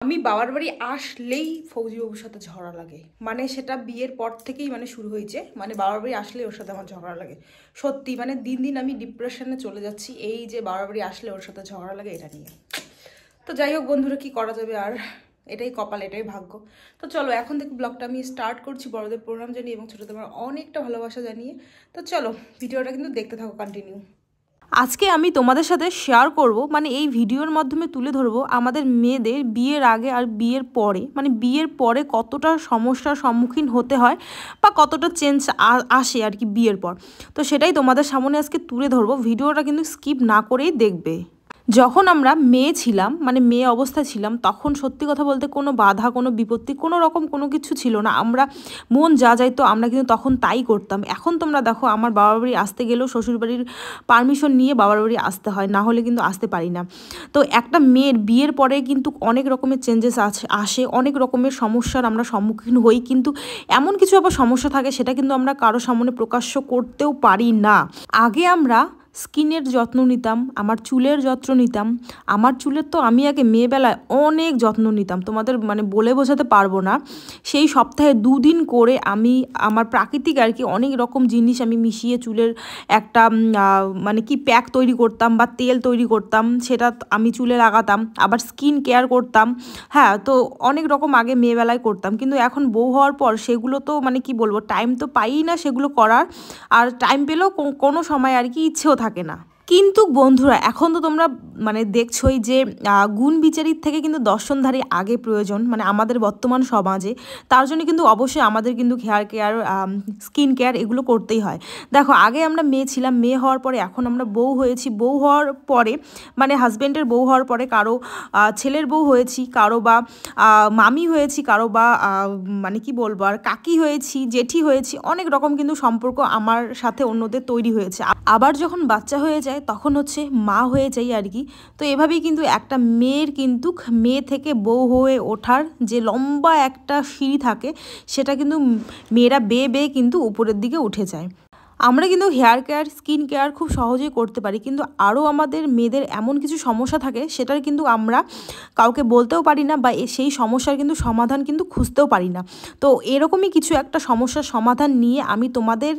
আমি বাবার বাড়ি আসলেই ফৌজি বাবুর সাথে ঝগড়া লাগে, মানে সেটা বিয়ের পর থেকেই মানে শুরু হয়েছে। মানে বাবার বাড়ি আসলে ওর সাথে আমার ঝগড়া লাগে সত্যি, মানে দিন দিন আমি ডিপ্রেশনে চলে যাচ্ছি এই যে বাবার বাড়ি আসলে ওর সাথে ঝগড়া লাগে এটা নিয়ে। তো যাই হোক বন্ধুরা, কি করা যাবে আর, এটাই কপাল, এটাই ভাগ্য। তো চলো এখন থেকে ব্লগটা আমি স্টার্ট করছি বড়দের প্রণাম জানিয়ে এবং ছোটদের আমার অনেকটা ভালোবাসা জানিয়ে। তো চলো ভিডিওটা কিন্তু দেখতে থাকো কন্টিনিউ। আজকে আমি তোমাদের সাথে শেয়ার করব, মানে এই ভিডিওর মাধ্যমে তুলে ধরবো আমাদের মেয়েদের বিয়ের আগে আর বিয়ের পরে, মানে বিয়ের পরে কতটা সমস্যার সম্মুখীন হতে হয় বা কতটা চেঞ্জ আসে আর কি বিয়ের পর। তো সেটাই তোমাদের সামনে আজকে তুলে ধরবো, ভিডিওটা কিন্তু স্কিপ না করেই দেখবে। যখন আমরা মেয়ে ছিলাম, মানে মেয়ে অবস্থায় ছিলাম, তখন সত্যি কথা বলতে কোনো বাধা, কোনো বিপত্তি, কোনো রকম কোনো কিছু ছিল না। আমরা মন যা যাইতো আমরা কিন্তু তখন তাই করতাম। এখন তোমরা দেখো, আমার বাবার বাড়ি আসতে গেলেও শ্বশুরবাড়ির পারমিশন নিয়ে বাবার বাড়ি আসতে হয়, না হলে কিন্তু আসতে পারি না। তো একটা মেয়ের বিয়ের পরে কিন্তু অনেক রকমের চেঞ্জেস আসে, অনেক রকমের সমস্যার আমরা সম্মুখীন হই, কিন্তু এমন কিছু আবার সমস্যা থাকে সেটা কিন্তু আমরা কারো সামনে প্রকাশ্য করতেও পারি না। আগে আমরা স্কিনের যত্ন নিতাম, আমার চুলের যত্ন নিতাম। আমার চুলের তো আমি আগে মেয়েবেলায় অনেক যত্ন নিতাম, তোমাদের মানে বলে বোঝাতে পারবো না। সেই সপ্তাহে 2 দিন করে আমি আমার প্রাকৃতিক আর কি অনেক রকম জিনিস আমি মিশিয়ে চুলের একটা মানে কি প্যাক তৈরি করতাম বা তেল তৈরি করতাম, সেটা আমি চুলে লাগাতাম। আবার স্কিন কেয়ার করতাম। হ্যাঁ, তো অনেক রকম আগে মেয়েবেলায় করতাম, কিন্তু এখন বউ হওয়ার পর সেগুলো তো মানে কি বলবো, টাইম তো পাই না সেগুলো করার। আর টাইম পেলেও কোনো সময় আর কি ইচ্ছেও থাকে না। কিন্তু বন্ধুরা, এখন তো তোমরা মানে দেখছোই যে গুণ বিচারির থেকে কিন্তু দর্শনধারী আগে প্রয়োজন, মানে আমাদের বর্তমান সমাজে। তার জন্য কিন্তু অবশ্যই আমাদের কিন্তু হেয়ার কেয়ার, স্কিন কেয়ার এগুলো করতেই হয়। দেখো, আগে আমরা মেয়ে ছিলাম, মেয়ে হওয়ার পরে এখন আমরা বউ হয়েছি, বউ হওয়ার পরে মানে হাজব্যান্ডের বউ হওয়ার পরে কারো ছেলের বউ হয়েছি, কারো বা মামি হয়েছি, কারো বা মানে কি বলবো আর কাকি হয়েছি, জেঠি হয়েছি, অনেক রকম কিন্তু সম্পর্ক আমার সাথে অন্যদের তৈরি হয়েছে। আবার যখন বাচ্চা হয়ে যায় তখন হচ্ছে মা হয়ে যাই আর কি। তো এভাবেই কিন্তু একটা মেয়ের কিন্তু মেয়ে থেকে বউ হয়ে ওঠার যে লম্বা একটা সিঁড়ি থাকে, সেটা কিন্তু মেয়েরা বেয়ে বেয়ে কিন্তু উপরের দিকে উঠে যায়। আমরা কিন্তু হেয়ার কেয়ার, স্কিন কেয়ার খুব সহজেই করতে পারি, কিন্তু আরও আমাদের মেয়েদের এমন কিছু সমস্যা থাকে সেটার কিন্তু আমরা কাউকে বলতেও পারি না, বা সেই সমস্যার কিন্তু সমাধান কিন্তু খুঁজতেও পারি না। তো এরকমই কিছু একটা সমস্যার সমাধান নিয়ে আমি তোমাদের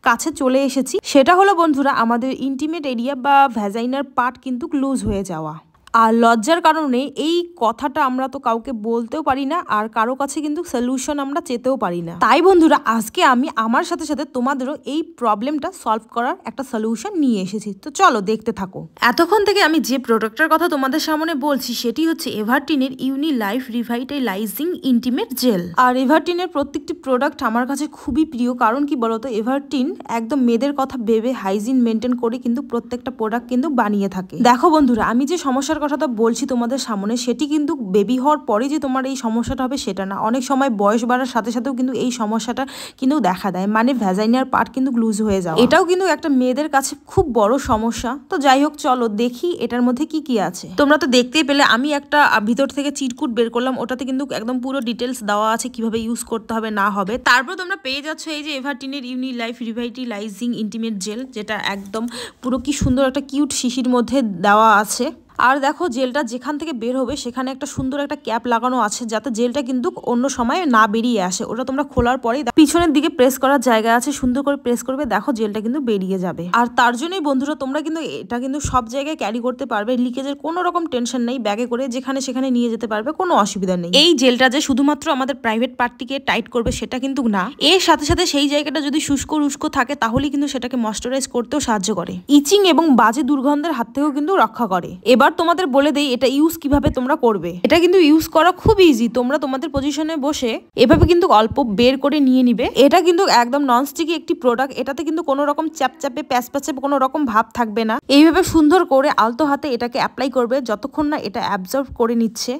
কাছে চলে এসেছি। সেটা হলো বন্ধুরা, আমাদের ইন্টিমেট এরিয়া বা ভ্যাজাইনার পার্ট কিন্তু লুজ হয়ে যাওয়া। আর লজ্জার কারণে এই কথাটা আমরা তো কাউকে বলতেও পারি না, আর কারো কাছে কিন্তু সলিউশন আমরা চেতেও পারি না। তাই বন্ধুরা, আজকে আমি আমার সাথে সাথে তোমাদেরও এই প্রবলেমটা সলভ করার একটা সলিউশন নিয়ে এসেছি। তো চলো দেখতে থাকো। এতক্ষণ থেকে আমি যে প্রোডাক্টের কথা তোমাদের সামনে বলছি সেটি হচ্ছে এভারটিনের ইউনি লাইফ রিভাইটালাইজিং ইন্টিমেট জেল। আর এভারটিনের প্রত্যেকটি প্রোডাক্ট আমার কাছে খুবই প্রিয়, কারণ কি বলতো, এভারটিন একদম মেয়েদের কথা ভেবে হাইজিন মেনটেন করে কিন্তু প্রত্যেকটা প্রোডাক্ট কিন্তু বানিয়ে থাকে। দেখো বন্ধুরা, আমি যে সমস্যার কথাটা বলছি তোমাদের সামনে, সেটি কিন্তু বেবি হওয়ার পরে যে তোমার এই সমস্যাটা হবে সেটা না। অনেক সময় বয়স বাড়ার সাথে সাথেও কিন্তু এই সমস্যাটা কিন্তু দেখা দেয়, মানে ভ্যাজাইনার পার্ট কিন্তু লুজ হয়ে যাওয়া। এটাও কিন্তু একটা মেয়েদের কাছে খুব বড় সমস্যা। তো যাই হোক, চলো দেখি এটার মধ্যে কি কি আছে। তোমরা তো দেখতেই পেলে আমি একটা ভিতর থেকে চিটকুট বের করলাম, ওটাতে কিন্তু একদম পুরো ডিটেলস দেওয়া আছে কিভাবে ইউজ করতে হবে না হবে। তারপর তোমরা পেয়ে যাচ্ছ এই যে এভারটিনের ইউনি লাইফ রিভাইটালাইজিং ইন্টিমেট জেল, যেটা একদম পুরো কি সুন্দর একটা কিউট শিশির মধ্যে দেওয়া আছে। আর দেখো, জেলটা যেখান থেকে বের হবে সেখানে একটা সুন্দর একটা ক্যাপ লাগানো আছে, যাতে জেলটা কিন্তু অন্য সময় না বেরিয়ে আসে। ওটা তোমরা খোলার পরেই পিছনের দিকে প্রেস করার জায়গা আছে, সুন্দর করে প্রেস করবে, দেখো জেলটা কিন্তু বেরিয়ে যাবে। আর তার জন্যই বন্ধুরা, তোমরা কিন্তু এটা কিন্তু সব জায়গায় ক্যারি করতে পারবে, লিকেজের কোনো রকম টেনশন নেই, ব্যাগে করে যেখানে সেখানে নিয়ে যেতে পারবে, কোনো অসুবিধা নেই। এই জেলটা যে শুধুমাত্র আমাদের প্রাইভেট পার্টটিকে টাইট করবে সেটা কিন্তু না, এর সাথে সাথে সেই জায়গাটা যদি শুষ্ক রুষ্ক থাকে তাহলে কিন্তু সেটাকে ময়শ্চারাইজ করতেও সাহায্য করে, ইচিং এবং বাজে দুর্গন্ধের হাত থেকেও কিন্তু রক্ষা করে। এবার তোমাদের বলে দেই এটা ইউজ কিভাবে তোমরা করবে। এটা কিন্তু ইউজ করা খুব ইজি, তোমরা তোমাদের পজিশনে বসে এভাবে কিন্তু অল্প বের করে নিয়ে নিবে। এটা কিন্তু একদম ননস্টিকি একটি প্রোডাক্ট, এটাতে কিন্তু কোনো রকম চ্যাপচ্যাপে প্যাচপ্যাচে কোনো রকম ভাব থাকবে না। এইভাবে সুন্দর করে আলতো হাতে এটাকে অ্যাপ্লাই করবে যতক্ষণ না এটা অ্যাবজর্ব করে নিচ্ছে।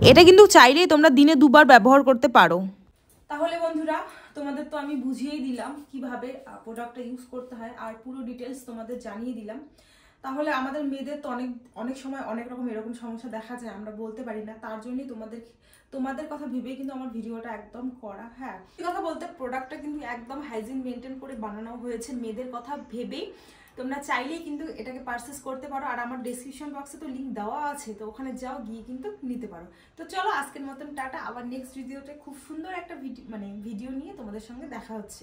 এটা কিন্তু চাইলেই তোমরা দিনে 2বার ব্যবহার করতে পারো। তাহলে বন্ধুরা, তোমাদের তো আমি বুঝিয়েই দিলাম কিভাবে প্রোডাক্টটা ইউজ করতে হয়, আর পুরো ডিটেলস তোমাদের জানিয়ে দিলাম। তাহলে আমাদের মেয়েদের তো অনেক সময় অনেক রকম এরকম সমস্যা দেখা যায়, আমরা বলতে পারি না। তার জন্যই তোমাদের কথা ভেবেই কিন্তু আমার ভিডিওটা একদম করা। হ্যাঁ, এই কথা বলতে প্রোডাক্টটা কিন্তু একদম হাইজিন মেনটেন করে বানানো হয়েছে মেয়েদের কথা ভেবেই। তোমরা চাইলেই কিন্তু এটাকে পারচেস করতে পারো, আর আমার ডেসক্রিপশন বক্সে তো লিঙ্ক দেওয়া আছে, তো ওখানে যাও, গিয়ে কিন্তু নিতে পারো। তো চলো আজকের মতন টাটা, আবার নেক্সট ভিডিওতে খুব সুন্দর একটা ভিডিও নিয়ে তোমাদের সঙ্গে দেখা হচ্ছে।